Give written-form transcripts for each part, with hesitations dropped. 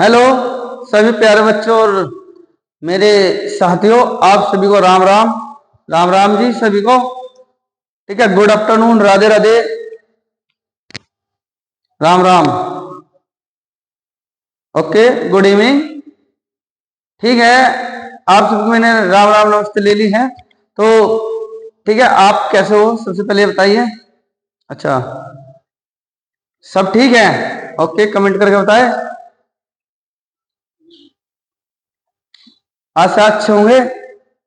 Hello सभी प्यारे बच्चों और मेरे साथियों, आप सभी को राम राम। राम राम जी सभी को। ठीक है, good afternoon, Radhe Radhe, Ram Ram. Okay, good evening. ठीक है, आप सबको मैंने राम राम नमस्ते ले ली है। तो ठीक है, आप कैसे हो सबसे पहले बताइए। अच्छा, सब ठीक है? ओके, कमेंट करके बताए। आज से अच्छे होंगे,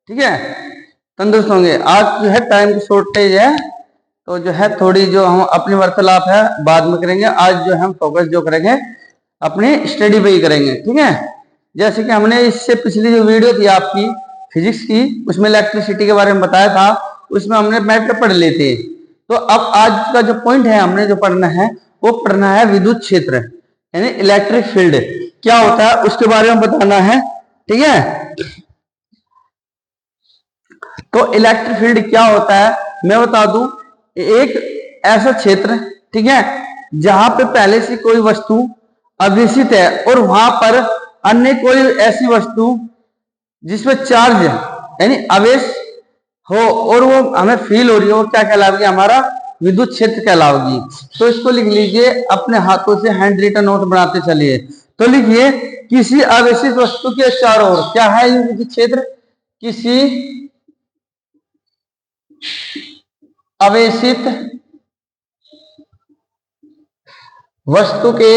ठीक है, तंदुरुस्त होंगे। आज जो है टाइम की शॉर्टेज है, तो जो है थोड़ी जो हम अपनी वार्तालाप है बाद में करेंगे। आज जो हम फोकस जो करेंगे अपनी स्टडी पे ही करेंगे, ठीक है। जैसे कि हमने इससे पिछली जो वीडियो थी आपकी फिजिक्स की, उसमें इलेक्ट्रिसिटी के बारे में बताया था, उसमें हमने मैटर पढ़ लेते। तो अब आज का जो पॉइंट है हमने जो पढ़ना है वो पढ़ना है विद्युत क्षेत्र, यानी इलेक्ट्रिक फील्ड क्या होता है उसके बारे में बताना है, ठीक है। तो इलेक्ट्रिक फील्ड क्या होता है मैं बता दूं। एक ऐसा क्षेत्र, ठीक है, जहां पे पहले से कोई वस्तु अग्रेसित है और वहां पर अन्य कोई ऐसी वस्तु जिसमें चार्ज यानी आवेश हो और वो हमें फील हो रही हो, वो क्या कहलाएगी? हमारा विद्युत क्षेत्र कहलाएगी। तो इसको लिख लीजिए, अपने हाथों से हैंड रिटन नोट बनाते चलिए। तो लिखिए, किसी आवेशित वस्तु के चारों ओर क्या है ये विद्युत क्षेत्र? किसी आवेशित वस्तु के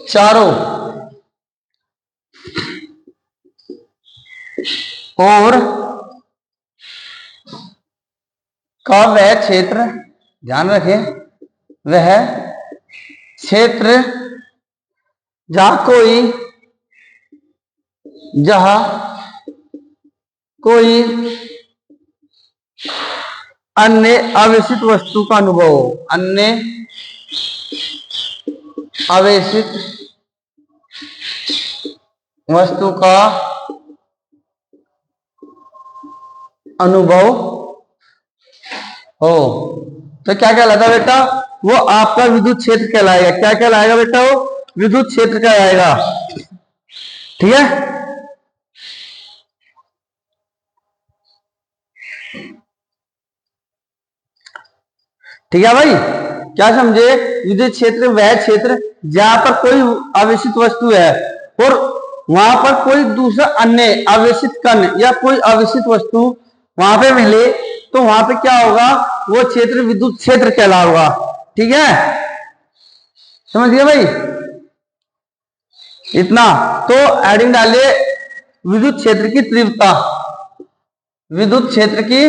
चारों ओर का वह क्षेत्र, ध्यान रखें, वह क्षेत्र जहां कोई अन्य आवेशित वस्तु का अनुभव हो, अन्य आवेशित वस्तु का अनुभव हो, तो क्या कहलाता बेटा? वो आपका विद्युत क्षेत्र कहलाएगा। क्या कहलाएगा बेटा? वो विद्युत क्षेत्र कहलाएगा, ठीक है। ठीक है भाई, क्या समझे? विद्युत क्षेत्र वह क्षेत्र जहां पर कोई आवेशित वस्तु है और वहां पर कोई दूसरा अन्य आवेशित कण या कोई आवेशित वस्तु वहां पे मिले, तो वहां पे क्या होगा? वो क्षेत्र विद्युत क्षेत्र कहलाएगा, ठीक है। समझ गए भाई? इतना तो एडिंग डालिए, विद्युत क्षेत्र की तीव्रता, विद्युत क्षेत्र की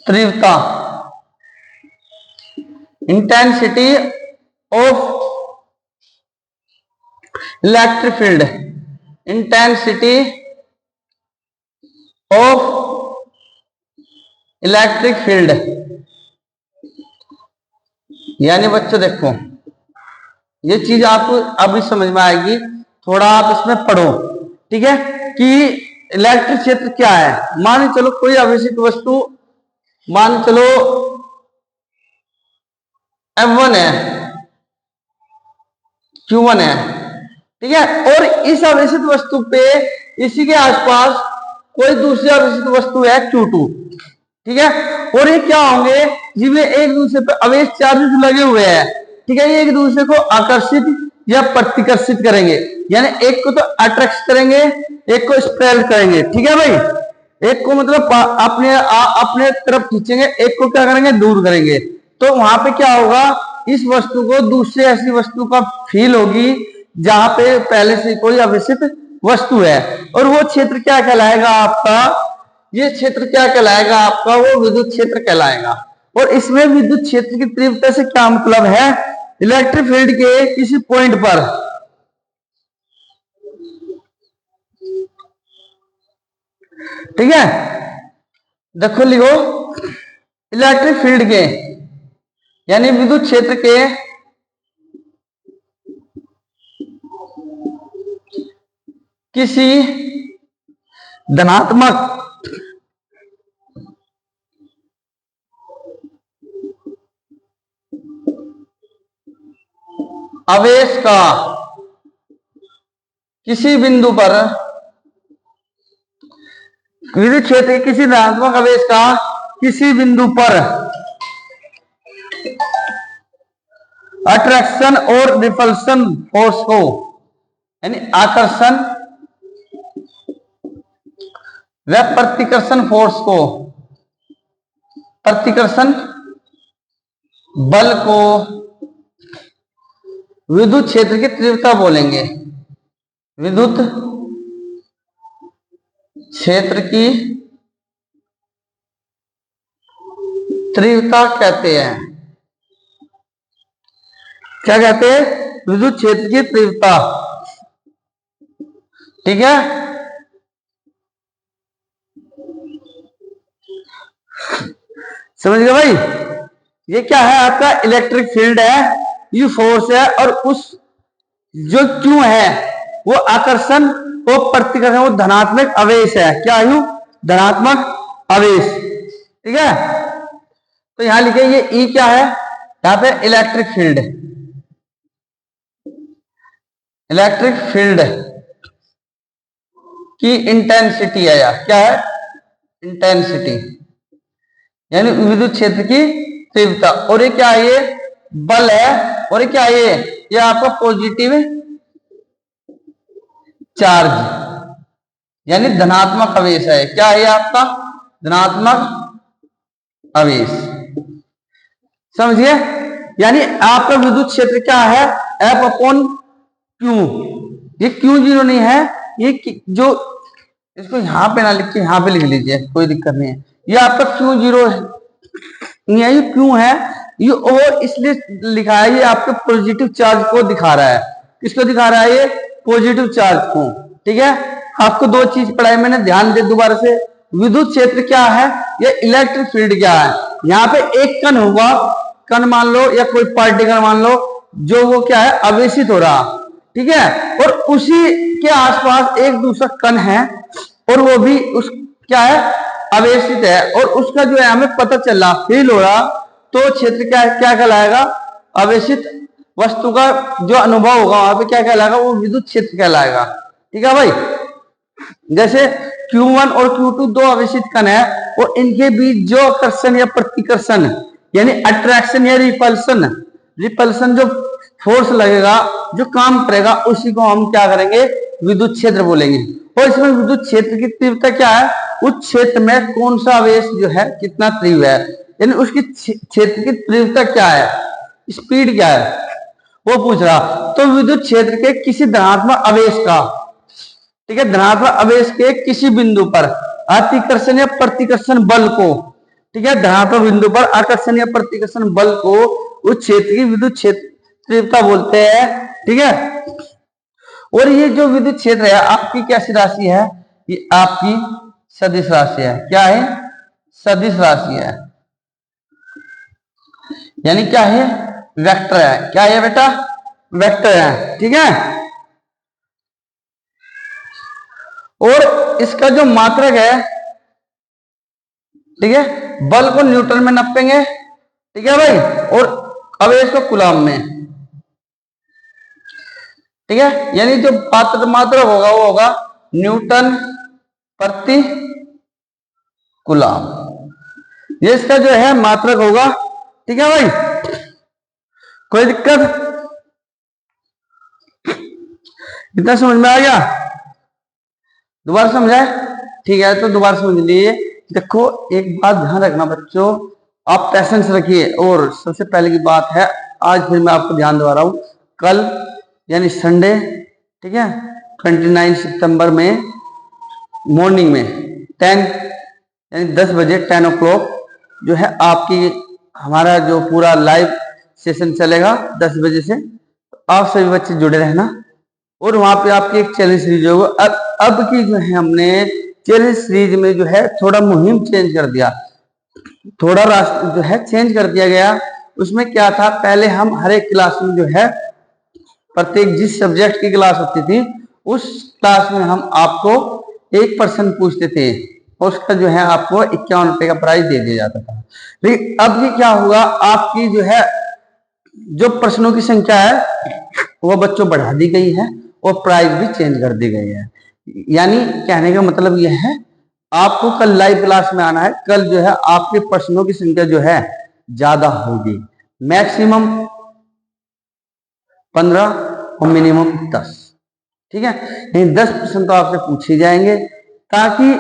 तीव्रता, intensity of electric field, intensity of electric field. यानी बच्चों देखो, ये चीज आपको अभी समझ में आएगी, थोड़ा आप इसमें पढ़ो, ठीक है, कि इलेक्ट्रिक क्षेत्र क्या है। मान चलो कोई आवेशित वस्तु, मान चलो F1 है, Q1 है, ठीक है, और इस आवेशित वस्तु पे इसी के आसपास कोई दूसरी आवेशित वस्तु है Q2, ठीक है, और ये क्या होंगे? जिनमें एक दूसरे पर आवेश चार्जेस लगे हुए हैं, ठीक है, ये एक दूसरे को आकर्षित या प्रतिकर्षित करेंगे, यानी एक को तो अट्रैक्ट करेंगे, एक को स्पेल करेंगे, ठीक है भाई। एक को मतलब अपने तरफ खींचेंगे, एक को क्या करेंगे? दूर करेंगे। तो वहां पे क्या होगा? इस वस्तु को दूसरी ऐसी वस्तु का फील होगी जहां पे पहले से कोई आवेशित वस्तु है, और वो क्षेत्र क्या कहलाएगा आपका? ये क्षेत्र क्या कहलाएगा आपका? वो विद्युत क्षेत्र कहलाएगा। और इसमें विद्युत क्षेत्र की तीव्रता से क्या मतलब है? इलेक्ट्रिक फील्ड के किसी पॉइंट पर, ठीक है, देखो लिखो, इलेक्ट्रिक फील्ड के यानी विद्युत क्षेत्र के किसी धनात्मक आवेश का किसी बिंदु पर, विद्युत क्षेत्र के किसी धनात्मक आवेश का किसी बिंदु पर अट्रैक्शन और रिपल्सन फोर्स को, यानी आकर्षण व प्रतिकर्षण फोर्स को, प्रतिकर्षण बल को विद्युत क्षेत्र की तीव्रता बोलेंगे। विद्युत क्षेत्र की तीव्रता कहते हैं। क्या कहते हैं? विद्युत क्षेत्र की तीव्रता। ठीक है, समझ गए भाई? ये क्या है? आपका इलेक्ट्रिक फील्ड है, ये फोर्स है, और उस जो क्यू है वो आकर्षण, वो प्रतिकर्षण, वो धनात्मक आवेश है। क्या है? धनात्मक आवेश। ठीक है, तो यहां लिखे ये ई क्या है? यहां पे इलेक्ट्रिक फील्ड, इलेक्ट्रिक फील्ड की इंटेंसिटी है। यार क्या है? इंटेंसिटी, यानी विद्युत क्षेत्र की तीव्रता। और ये क्या है? ये बल है। और ये क्या है? ये आपका पॉजिटिव चार्ज, यानी धनात्मक आवेश है। क्या है आपका? धनात्मक आवेश। समझिए, यानी आपका विद्युत क्षेत्र क्या है? F upon Q. ये क्यू जीरो नहीं है, ये जो, इसको यहां पे ना लिख के यहां पे लिख लीजिए, कोई दिक्कत नहीं है। ये आपका क्यू जीरो है, ये क्यू है, ये और इसलिए लिखा है, ये आपके पॉजिटिव चार्ज को दिखा रहा है। किसको दिखा रहा है? ये पॉजिटिव चार्ज को। ठीक है, आपको दो चीज पढ़ाई मैंने, ध्यान दे दोबारा से। विद्युत क्षेत्र क्या है, ये इलेक्ट्रिक फील्ड क्या है। यहाँ पे एक कण होगा, कण मान लो या कोई पार्टिकल मान लो, जो वो क्या है? आवेशित हो रहा। ठीक है, और उसी के आसपास एक दूसरा कण है, और वो भी उस क्या है? आवेशित है, और उसका जो है हमें पता चला, फील हो रहा, तो क्षेत्र क्या क्या कहलाएगा? आवेशित वस्तु का जो अनुभव होगा वहां पे क्या कहलाएगा? वो विद्युत क्षेत्र कहलाएगा। ठीक है भाई, जैसे Q1 और Q2 दो आवेशित कण है, और इनके बीच जो आकर्षण या प्रतिकर्षण, यानी अट्रैक्शन या रिपल्सन, रिपल्सन जो फोर्स लगेगा, जो काम करेगा, उसी को हम क्या करेंगे? विद्युत क्षेत्र बोलेंगे। और इसमें विद्युत क्षेत्र की तीव्रता क्या है? उस क्षेत्र में कौन सा आवेश जो है कितना तीव्र है, यानी उसकी क्षेत्र की तीव्रता क्या है, स्पीड क्या है, वो पूछ रहा। तो विद्युत क्षेत्र के किसी धनात्मक आवेश का, ठीक है, धनात्मक आवेश के किसी बिंदु पर अतिकर्षण या प्रतिकर्षण बल को, ठीक है, धनात्मक बिंदु पर आकर्षण या प्रतिकर्षण बल को उस क्षेत्र की विद्युत क्षेत्र तीव्रता बोलते हैं। ठीक है, और ये जो विद्युत क्षेत्र है आपकी कैसी राशि है? ये आपकी सदिश राशि है। क्या है? सदिश राशि है, यानी क्या है? वेक्टर है। क्या है बेटा? वेक्टर है। ठीक है, और इसका जो मात्रक है, ठीक है, बल को न्यूटन में नापेंगे। ठीक है भाई, और आवेश को कूलम में। ठीक है, यानी जो मात्रक होगा वो होगा न्यूटन प्रति कूलम, ये इसका जो है मात्रक होगा। ठीक है भाई, कोई दिक्कत? इतना समझ में आ गया? दोबारा समझाए? ठीक है, तो दोबारा समझ लीजिए। देखो, एक बात ध्यान रखना बच्चों, आप पैसेंस रखिए। और सबसे पहले की बात है, आज फिर मैं आपको ध्यान दिला रहा हूं, कल यानी संडे, ठीक है, 29 सितंबर में मॉर्निंग में 10 यानी 10 बजे 10 o'clock जो है आपकी हमारा जो पूरा लाइव सेशन चलेगा 10 बजे से। आप सभी बच्चे जुड़े रहना, और वहां पे आपकी एक चैलेंज सीरीज होगा। अब की जो है हमने चैलेंज सीरीज में जो है थोड़ा मुहिम चेंज कर दिया, थोड़ा रास्ता जो है चेंज कर दिया गया। उसमें क्या था, पहले हम हर एक क्लास में जो है प्रत्येक जिस सब्जेक्ट की क्लास होती थी उस क्लास में हम आपको एक प्रश्न पूछते थे, और उसका जो है आपको 51 रुपए का प्राइज दे दिया जाता था। लेकिन अब ये क्या होगा, आपकी जो है जो प्रश्नों की संख्या है वो बच्चों बढ़ा दी गई है और प्राइस भी चेंज कर दी गई है। यानी कहने का मतलब यह है, आपको कल लाइव क्लास में आना है। कल जो है आपके प्रश्नों की संख्या जो है ज्यादा होगी, मैक्सिमम 15 और मिनिमम 10। ठीक है, नहीं 10 प्रश्न तो आपसे पूछे जाएंगे, ताकि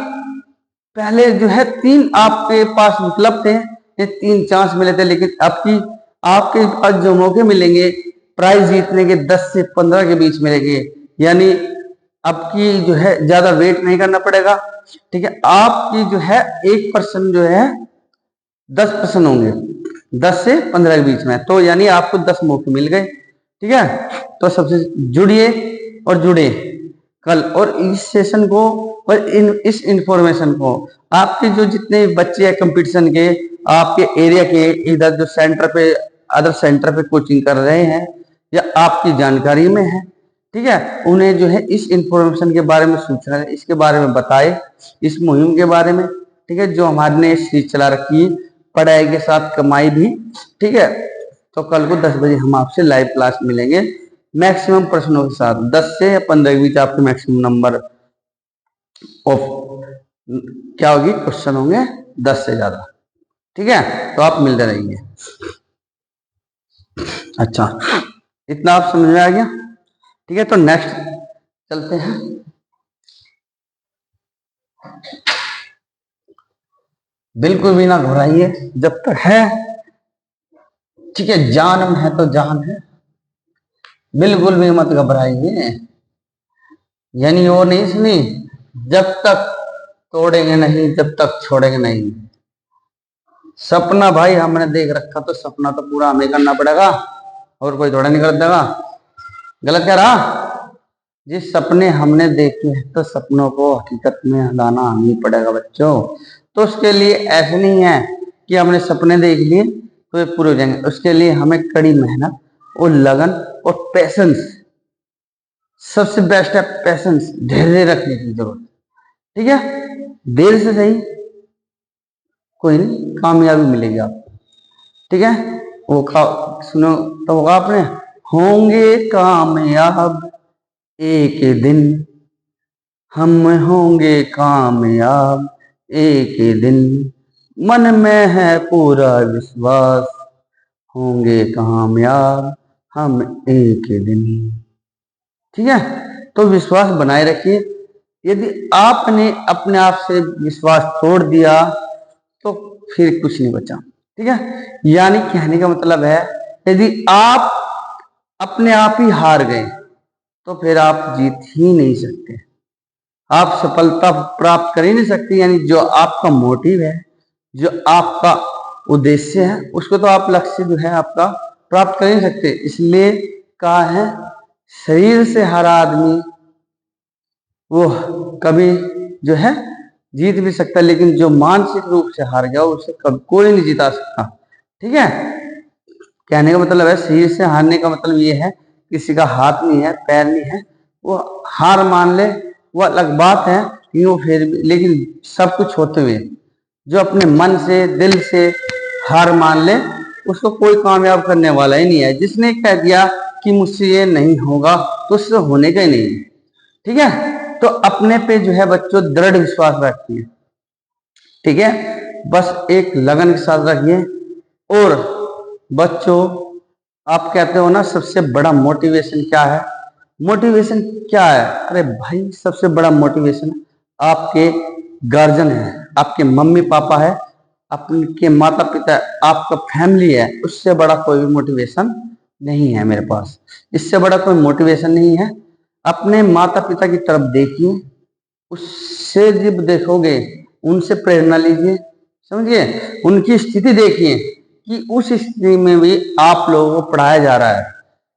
पहले जो है 3 आपके पास विकल्प थे, ये 3 चांस मिले थे, लेकिन अब की आपके पास जो मौके मिलेंगे प्राइज जीतने के 10 से 15 के बीच मिलेंगे। यानी अब की जो है ज्यादा वेट नहीं करना पड़ेगा। ठीक है, आपकी जो है 1% जो है 10% होंगे, 10 से 15 के बीच में, तो यानी आपको 10 मौके मिल गए। ठीक है, तो सबसे जुड़िए और जुड़े कल, और इस सेशन को और इस इंफॉर्मेशन को आपके जो जितने बच्चे हैं कंपटीशन के, आपके एरिया के, इधर जो सेंटर पे अदर सेंटर पे कोचिंग कर रहे हैं या आपकी जानकारी में है, ठीक है, उन्हें जो है इस इंफॉर्मेशन के बारे में सूचना, इसके बारे में बताए, इस मुहिम के बारे में। ठीक है, जो हमारे ने सीरीज चला रखी है पढ़ाई के साथ कमाई भी। ठीक है, तो कल को 10 बजे हम आपसे लाइव क्लास मिलेंगे, मैक्सिमम प्रश्नों के साथ 10 से या 15 के बीच आपके मैक्सिमम नंबर ऑफ क्या होगी, क्वेश्चन होंगे 10 से ज्यादा। ठीक है, तो आप मिलते रहेंगे। अच्छा, इतना आप समझ में आ गया। ठीक है, तो नेक्स्ट चलते हैं। बिल्कुल भी ना घबराइए, जब तक है, ठीक है, जान में है तो जान है, बिल्कुल भी मत घबराइए। यानी वो नहीं सुनी, जब तक तोड़ेंगे नहीं, जब तक छोड़ेंगे नहीं। सपना भाई हमने देख रखा, तो सपना तो पूरा हमें करना पड़ेगा, और कोई थोड़ा नहीं कर देगा। गलत कह रहा? जिस सपने हमने देखे हैं तो सपनों को हकीकत में लाना हमें ही पड़ेगा बच्चों। तो उसके लिए ऐसे नहीं है कि हमने सपने देख लिए तो ये पूरे हो जाएंगे। उसके लिए हमें कड़ी मेहनत और लगन और पेशेंस, सबसे बेस्ट है पेशेंस, धैर्य रखने की जरूरत। ठीक है, देर से सही, कोई नहीं, कामयाबी मिलेगी आपको। ठीक है, वो सुनो तो होगा आपने, होंगे कामयाब एक दिन, हम होंगे कामयाब एक दिन, मन में है पूरा विश्वास, होंगे कामयाब हम एक दिन। ठीक है, तो विश्वास बनाए रखिए। यदि आपने अपने आप से विश्वास तोड़ दिया तो फिर कुछ नहीं बचा। ठीक है, यानी कहने का मतलब है, यदि आप अपने आप ही हार गए तो फिर आप जीत ही नहीं सकते, आप सफलता प्राप्त कर ही नहीं सकते। यानी जो आपका मोटिव है, जो आपका उद्देश्य है, उसको तो आप लक्ष्य जो है आपका प्राप्त कर ही नहीं सकते। इसलिए कहा है, शरीर से हर आदमी वो कभी जो है जीत भी सकता है, लेकिन जो मानसिक रूप से हार गया उसे कभी कोई नहीं जिता सकता। ठीक है, कहने का मतलब है, शरीर से हारने का मतलब ये है, किसी का हाथ नहीं है, पैर नहीं है, वो हार मान ले, वो अलग बात है कि वो फिर भी, लेकिन सब कुछ होते हुए जो अपने मन से दिल से हार मान ले, उसको कोई कामयाब करने वाला ही नहीं है। जिसने कह दिया कि मुझसे ये नहीं होगा तो उससे होने का ही नहीं है। ठीक है, तो अपने पे जो है बच्चों दृढ़ विश्वास रखिए। ठीक है, बस एक लगन के साथ रखिए। और बच्चों, आप कहते हो ना सबसे बड़ा मोटिवेशन क्या है, मोटिवेशन क्या है? अरे भाई, सबसे बड़ा मोटिवेशन आपके गार्जियन है, आपके मम्मी पापा है, आपके माता पिता, आपका फैमिली है। उससे बड़ा कोई भी मोटिवेशन नहीं है मेरे पास, इससे बड़ा कोई मोटिवेशन नहीं है। अपने माता पिता की तरफ देखिए, उससे जब देखोगे उनसे प्रेरणा लीजिए, समझिए, उनकी स्थिति देखिए कि उस स्थिति में भी आप लोगों को पढ़ाया जा रहा है।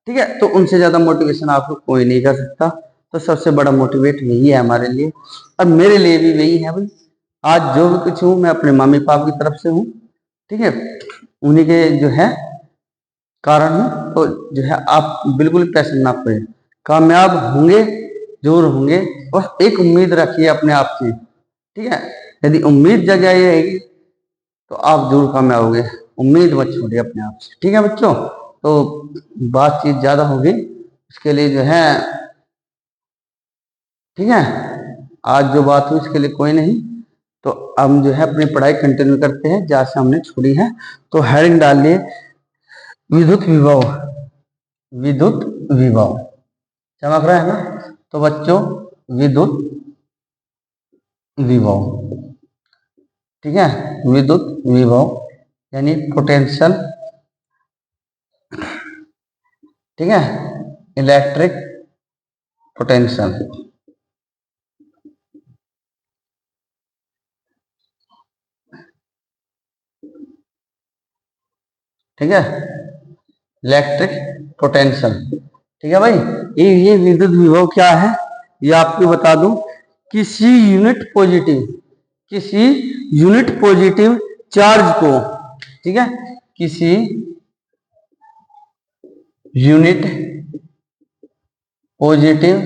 ठीक है, तो उनसे ज्यादा मोटिवेशन आपको कोई नहीं कर सकता। तो सबसे बड़ा मोटिवेट यही है हमारे लिए, और मेरे लिए भी वही है भाई। आज जो भी कुछ हूँ मैं अपने मम्मी पापा की तरफ से हूँ। ठीक है, उन्हीं के जो है कारण हूँ। तो जो है आप बिल्कुल पैसे ना खोए, कामयाब होंगे, जरूर होंगे। बस एक उम्मीद रखिए अपने आप से। ठीक है, यदि उम्मीद जगाई रहेगी तो आप जरूर कामयाब होंगे। उम्मीद मत छोड़िए अपने आप से। ठीक है बच्चों, तो बातचीत ज्यादा होगी इसके लिए जो है, ठीक है, आज जो बात हुई इसके लिए कोई नहीं। तो हम जो है अपनी पढ़ाई कंटिन्यू करते हैं जहां से हमने छोड़ी है। तो हेडिंग डालिए विद्युत विभव। विद्युत विभव चमक रहा है ना? तो बच्चों विद्युत विभव, ठीक है, विद्युत विभव यानी पोटेंशियल, ठीक है, इलेक्ट्रिक पोटेंशियल। ठीक है, इलेक्ट्रिक पोटेंशियल। ठीक है भाई, ये विद्युत विभव क्या है ये आपको बता दूं। किसी यूनिट पॉजिटिव चार्ज को, ठीक है, किसी यूनिट पॉजिटिव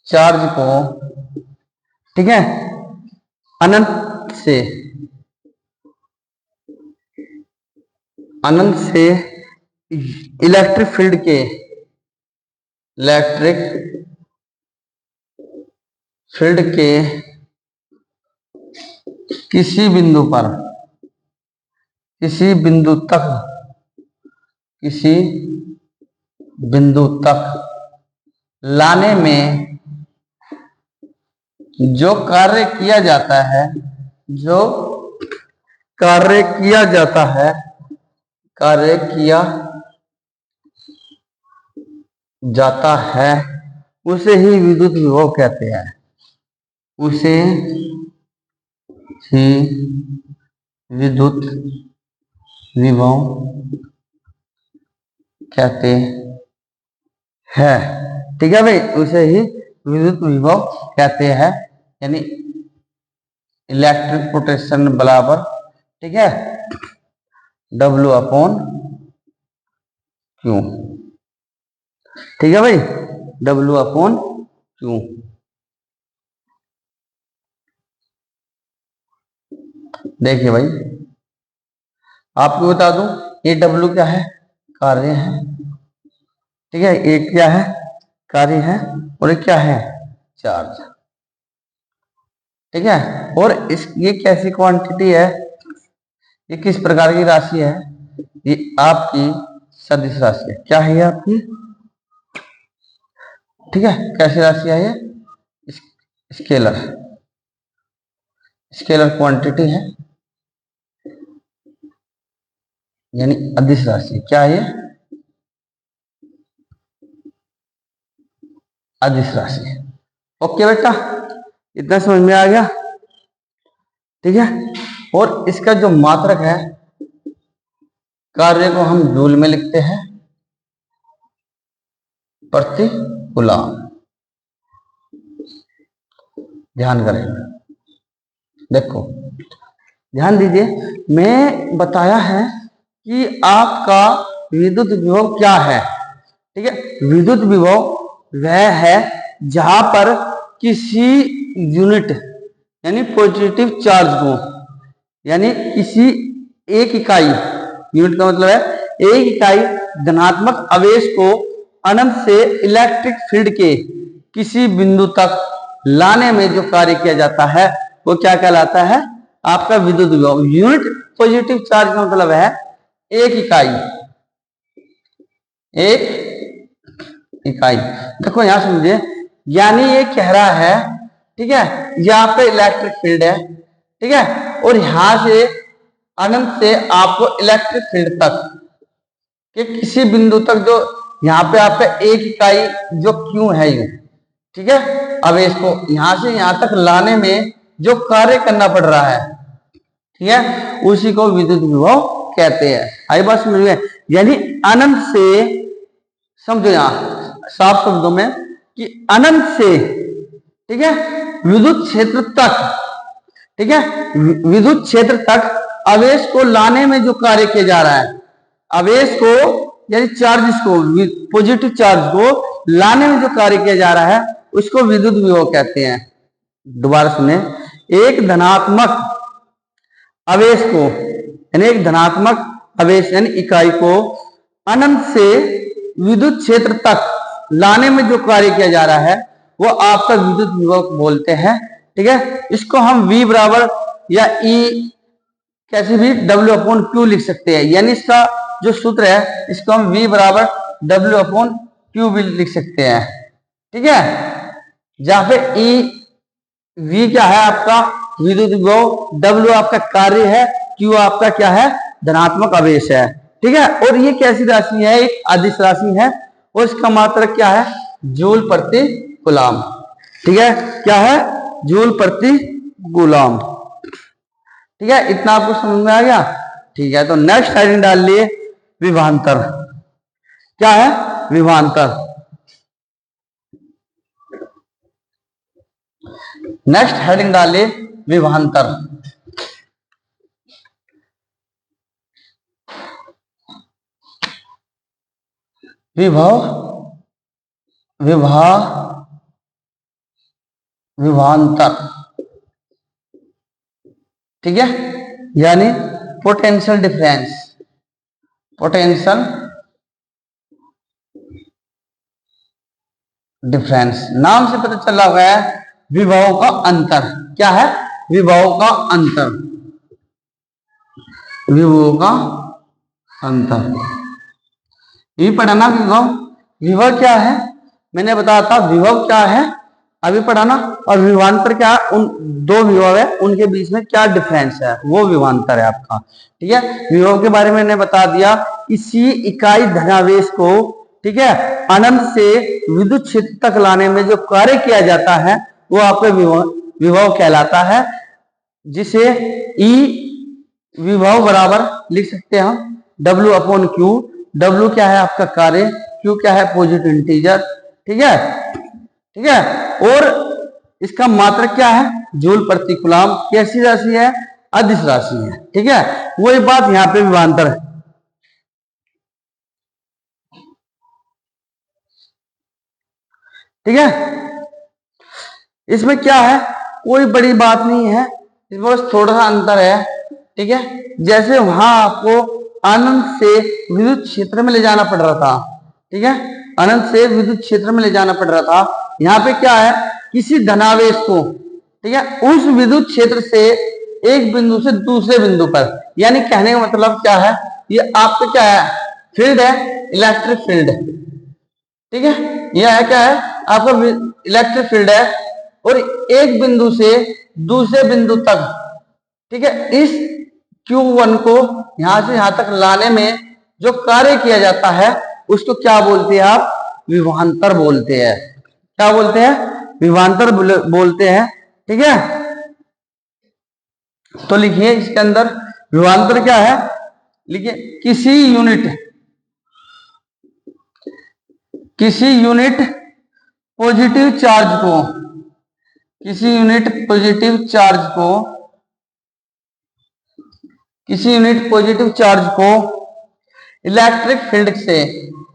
चार्ज को, ठीक है, अनंत से इलेक्ट्रिक फील्ड के किसी बिंदु तक लाने में जो कार्य किया जाता है उसे ही विद्युत विभव कहते हैं। उसे ही विद्युत विभव कहते हैं। ठीक है भाई, उसे ही विद्युत विभव कहते हैं, यानी इलेक्ट्रिक पोटेंशियल बराबर, ठीक है, W/Q। ठीक है भाई, W/Q। देखिए भाई, आपको बता दूं, ये W क्या है? कार्य है। ठीक है, ये क्या है? कार्य है। और ये क्या है? चार्ज। ठीक है, और ये कैसी क्वांटिटी है? ये किस प्रकार की राशि है? ये आपकी सदिश राशि है। क्या है ये आपकी? ठीक है, कैसी राशि है ये? स्केलर क्वांटिटी है, यानी अदिश राशि। क्या है ये? अदिश राशि। ओके बेटा, इतना समझ में आ गया? ठीक है, और इसका जो मात्रक है, कार्य को हम जूल में लिखते हैं, प्रति कूलम। ध्यान करेंगे, देखो ध्यान दीजिए, मैं बताया है कि आपका विद्युत विभव क्या है। ठीक है, विद्युत विभव वह है जहां पर किसी यूनिट यानी पॉजिटिव चार्ज को, यानी किसी एक इकाई, यूनिट का मतलब है एक इकाई धनात्मक आवेश को अनंत से इलेक्ट्रिक फील्ड के किसी बिंदु तक लाने में जो कार्य किया जाता है वो क्या कहलाता है? आपका विद्युत विभव। यूनिट पॉजिटिव चार्ज का मतलब है एक इकाई। देखो यहां समझिए, यानी ये कह रहा है, ठीक है, यहाँ पे इलेक्ट्रिक फील्ड है, ठीक है, और यहां से अनंत से आपको इलेक्ट्रिक फील्ड तक के किसी बिंदु तक जो यहाँ पे आपका एक इकाई जो Q है ये, ठीक है, आवेश को यहां से यहां तक लाने में जो कार्य करना पड़ रहा है, ठीक है, उसी को विद्युत विभव कहते हैं। आई बात समझ में? यानी अनंत से, समझो यहां साफ शब्दों में कि अनंत से, ठीक है, विद्युत क्षेत्र तक, ठीक है, विद्युत क्षेत्र तक आवेश को लाने में जो कार्य किया जा रहा है, आवेश को यानी चार्ज को, पॉजिटिव चार्ज को लाने में जो कार्य किया जा रहा है उसको विद्युत विभव कहते हैं। दोबारा सुने, एक धनात्मक आवेश को, यानी एक धनात्मक आवेश यानी इकाई को अनंत से विद्युत क्षेत्र तक लाने में जो कार्य किया जा रहा है वो आपका विद्युत विभव बोलते हैं। ठीक है, इसको हम V बराबर या E कैसे भी W अपॉन क्यू लिख सकते हैं, यानी इसका जो सूत्र है इसको हम V बराबर W अपॉन क्यू भी लिख सकते हैं। ठीक है, जहां पे E V क्या है आपका विद्युत विभव, W आपका कार्य है, Q आपका क्या है धनात्मक आवेश है। ठीक है, और ये कैसी राशि है, एक अदिश राशि है और इसका मात्रक क्या है जूल प्रति कूलम। ठीक है, क्या है जूल प्रति कूलम। ठीक है, इतना आपको समझ में आ गया। ठीक है, तो नेक्स्ट हेडिंग डाल लिए विभवांतर। क्या है विभवांतर। नेक्स्ट हेडिंग डालिए विभवांतर। विभव विभवांतर। ठीक है, यानी पोटेंशियल डिफरेंस, पोटेंशियल डिफरेंस नाम से पता चला हुआ है विभव का अंतर। क्या है विभव का अंतर, विभव का अंतर। ये पढ़ा ना विभव, विभव क्या है मैंने बताया था, विभव क्या है अभी पढ़ा ना, और विभवांतर क्या है, उन दो विभव है उनके बीच में क्या डिफरेंस है वो विभवांतर है आपका। ठीक है, विभव के बारे में मैंने बता दिया, किसी इकाई धनावेश को ठीक है अनंत से विद्युत क्षेत्र तक लाने में जो कार्य किया जाता है वो आपका विभव कहलाता है, जिसे ई विभव बराबर लिख सकते हैं हम W अपॉन क्यू। W क्या है आपका कार्य, Q क्या है पॉजिटिव इंटीजर। ठीक है, ठीक है, और इसका मात्रक क्या है जूल प्रति कूलम। कैसी राशि है अदिश राशि है। ठीक है, वही बात यहाँ पे विभवांतर है। ठीक है, इसमें क्या है कोई बड़ी बात नहीं है, इसमें बस थोड़ा सा अंतर है। ठीक है, जैसे वहां आपको अनंत से विद्युत क्षेत्र में ले जाना पड़ रहा था। ठीक है, अनंत से विद्युत क्षेत्र में ले जाना पड़ रहा था, यहाँ पे क्या है किसी धनावेश को ठीक है उस विद्युत क्षेत्र से एक बिंदु से दूसरे बिंदु पर, यानी कहने का मतलब क्या है, ये आपका क्या है फील्ड है इलेक्ट्रिक फील्ड। ठीक है, यह है क्या है आपका इलेक्ट्रिक फील्ड है, और एक बिंदु से दूसरे बिंदु तक ठीक है इस Q1 को यहां से यहां तक लाने में जो कार्य किया जाता है उसको क्या बोलते हैं आप विभवांतर बोलते हैं। क्या बोलते हैं विभवांतर बोलते हैं। ठीक है, तो लिखिए इसके अंदर विभवांतर क्या है, लिखिए किसी यूनिट पॉजिटिव चार्ज को, किसी यूनिट पॉजिटिव चार्ज को, किसी यूनिट पॉजिटिव चार्ज को इलेक्ट्रिक फील्ड से,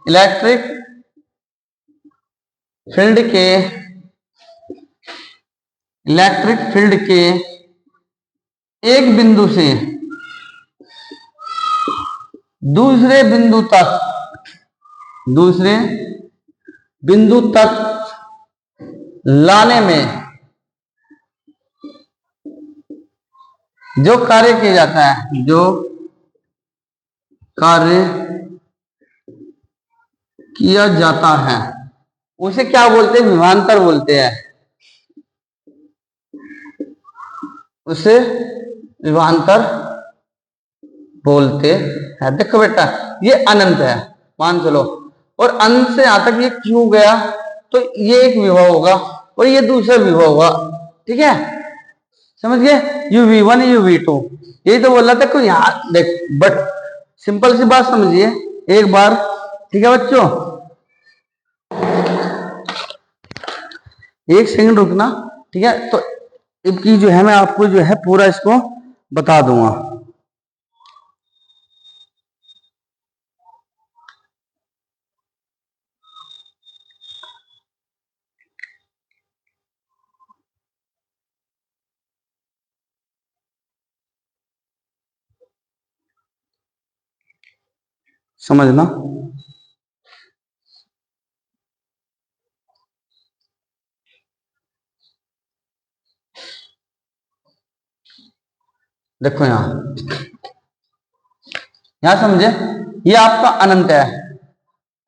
इलेक्ट्रिक फील्ड के, इलेक्ट्रिक फील्ड के एक बिंदु से दूसरे बिंदु तक, दूसरे बिंदु तक लाने में जो कार्य किया जाता है, जो कार्य किया जाता है उसे क्या बोलते हैं विभवांतर बोलते हैं, उसे विभवांतर बोलते हैं। देखो बेटा ये अनंत है मान चलो, और अनंत से यहां तक ये क्यों गया तो ये एक विभव होगा और ये दूसरा विभव होगा। ठीक है, समझ गए, UV1 UV2 यही तो बोल रहा था कोई यहाँ देख, बट सिंपल सी बात समझिए एक बार। ठीक है बच्चों, एक सेकंड रुकना। ठीक है, तो इनकी जो है मैं आपको जो है पूरा इसको बता दूंगा। समझना। देखो यहां समझे, ये आपका अनंत है,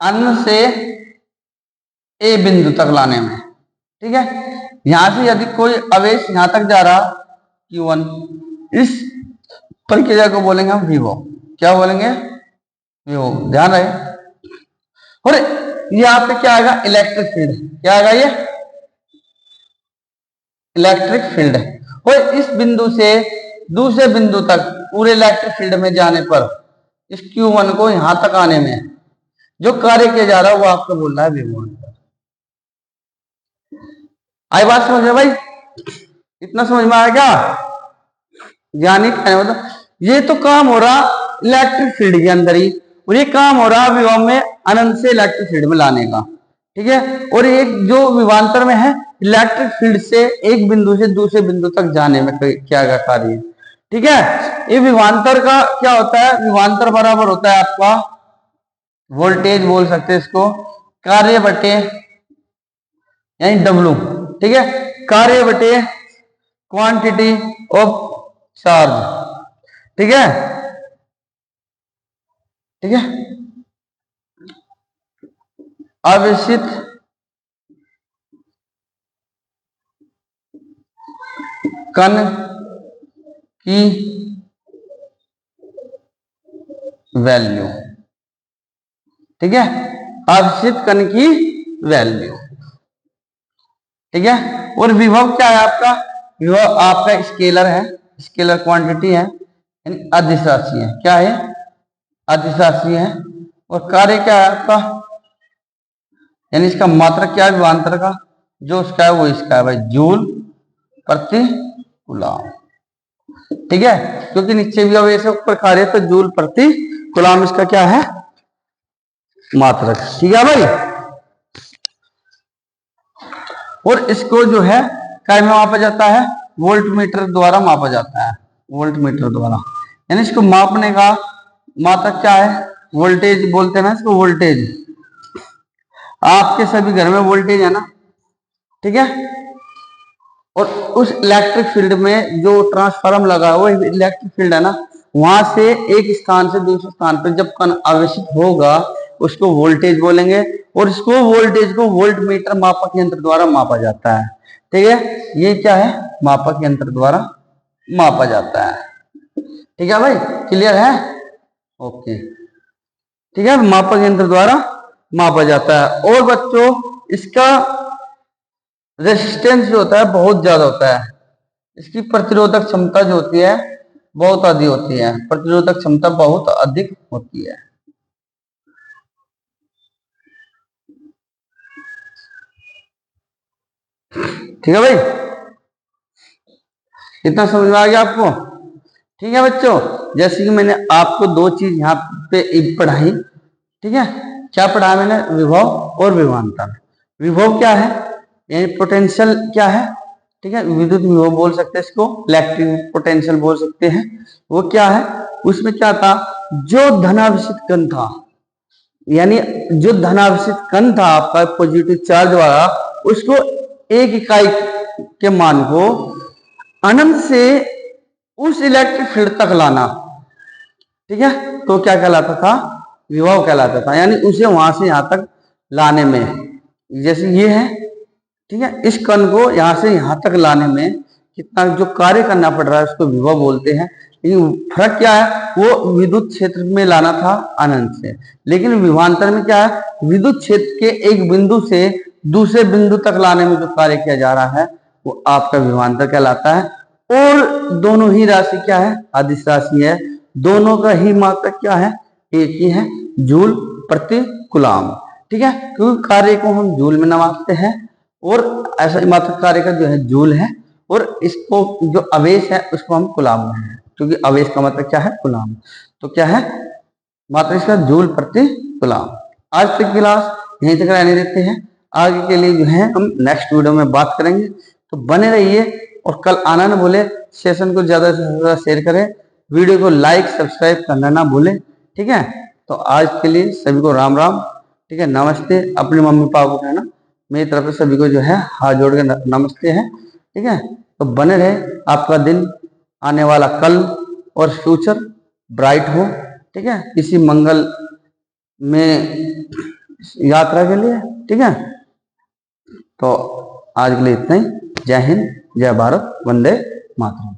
अनंत से ए बिंदु तक लाने में, ठीक है। यहां से यदि कोई आवेश यहां तक जा रहा Q1, इस प्रक्रिया को बोलेंगे हम विभव। क्या बोलेंगे? विभव। ध्यान रहे। और ये यहाँ पे क्या आएगा? Electric field. क्या आएगा? ये इलेक्ट्रिक फील्ड है। और इस बिंदु से दूसरे बिंदु तक पूरे इलेक्ट्रिक फील्ड में जाने पर इस Q1 को यहां तक आने में जो कार्य किया जा रहा है वो आपको बोल रहा है विभव। आई बात समझ में भाई? इतना समझ में आया क्या? यानी मतलब ये तो काम हो रहा इलेक्ट्रिक फील्ड के अंदर ही, और ये काम हो रहा विभव में अनंत से इलेक्ट्रिक फील्ड में लाने का, ठीक है। और एक जो विभवांतर में है इलेक्ट्रिक फील्ड से एक बिंदु से दूसरे बिंदु तक जाने में क्या कार्य, ठीक है। ये विभवांतर का क्या होता है? विभवांतर बराबर होता है आपका वोल्टेज, बोल सकते हैं इसको, कार्य बटे यानी W, ठीक है, कार्य बटे क्वांटिटी ऑफ चार्ज, ठीक है, ठीक है। आवेशित कण की वैल्यू, ठीक है, आवेशित कण की वैल्यू, ठीक है। और विभव क्या है आपका? विभव आपका स्केलर है, स्केलर क्वांटिटी है, यानी अदिश राशि है। क्या है? अदिश राशि है। और कार्य क्या है आपका? यानी इसका मात्रक क्या है विभवांतर का? जो उसका है वो इसका है भाई, जूल प्रति कूलम, ठीक है। क्योंकि नीचे भी अवयव ऊपर कार्य, तो जूल प्रति कूलम इसका क्या है? मात्रक, ठीक है भाई। और इसको जो है काय में मापा जाता है? वोल्ट मीटर द्वारा मापा जाता है, वोल्ट मीटर द्वारा। यानी इसको मापने का मात्रक क्या है? वोल्टेज बोलते हैं ना इसको, वोल्टेज। आपके सभी घर में वोल्टेज है ना, ठीक है। और उस इलेक्ट्रिक फील्ड में जो ट्रांसफार्मर लगा वो इलेक्ट्रिक फील्ड है ना, वहां से एक स्थान से दूसरे स्थान पर जब कण आवेशित होगा उसको वोल्टेज बोलेंगे। और इसको वोल्टेज को वोल्ट मीटर मापक यंत्र द्वारा मापा जाता है, ठीक है। ये क्या है? मापक यंत्र द्वारा मापा जाता है, ठीक है भाई। क्लियर है? ओके, ठीक है। मापक यंत्र द्वारा मापा जाता है। और बच्चों इसका रेजिस्टेंस जो होता है बहुत ज्यादा होता है, इसकी प्रतिरोधक क्षमता जो होती है बहुत अधिक होती है, प्रतिरोधक क्षमता बहुत अधिक होती है, ठीक है भाई। इतना समझ में आ गया आपको? ठीक है बच्चों, जैसे कि मैंने आपको दो चीज यहाँ पे पढ़ाई, ठीक है। क्या पढ़ा मैंने? विभव और विभवांतर। विभव क्या है? यानी पोटेंशियल क्या है, ठीक है। विद्युत विभव बोल सकते हैं इसको, इलेक्ट्रिक पोटेंशियल बोल सकते हैं। वो क्या है? उसमें क्या था? जो धनावेशित कण था, यानी जो धनावेशित कण था आपका पॉजिटिव चार्ज वाला, उसको एक इकाई के मान को अनंत से उस इलेक्ट्रिक फील्ड तक लाना, ठीक है, तो क्या कहलाता था? विभव कहलाता था। यानी उसे वहां से यहां तक लाने में, जैसे ये है, ठीक है, इस कण को यहां से यहां तक लाने में कितना जो कार्य करना पड़ रहा है उसको विभव बोलते हैं। लेकिन फर्क क्या है? वो विद्युत क्षेत्र में लाना था अनंत से, लेकिन विभवांतर में क्या है? विद्युत क्षेत्र के एक बिंदु से दूसरे बिंदु तक लाने में जो कार्य किया जा रहा है वो आपका विभवांतर कहलाता है। और दोनों ही राशि क्या है? अदिश राशि है। दोनों का ही मात्रक क्या है? एक ही है, जूल प्रति कूलम, ठीक है। क्योंकि कार्य को हम जूल में नापते हैं और ऐसा मात्रक कार्य का जो है जूल है, और इसको जो आवेश है उसको हम कूलम में है, क्योंकि आवेश का मतलब क्या है? कूलम। तो क्या है मात्रक इसका? जूल प्रति कूलम। आज तक क्लास यहीं तक रहने देते हैं, आगे के लिए जो है हम नेक्स्ट वीडियो में बात करेंगे। तो बने रहिए और कल आना ना भूले, सेशन को ज्यादा से ज्यादा शेयर करें, वीडियो को लाइक सब्सक्राइब करना ना भूलें, ठीक है। तो आज के लिए सभी को राम राम। ठीक है, नमस्ते। अपने मम्मी पापा को कहना मेरी तरफ से सभी को जो है हाथ जोड़ के नमस्ते है। ठीक है, तो बने रहे, आपका दिन, आने वाला कल और फ्यूचर ब्राइट हो। ठीक है, इसी मंगल में यात्रा के लिए। ठीक है, तो आज के लिए इतना ही। जय हिंद, जय भारत, वंदे मातरम।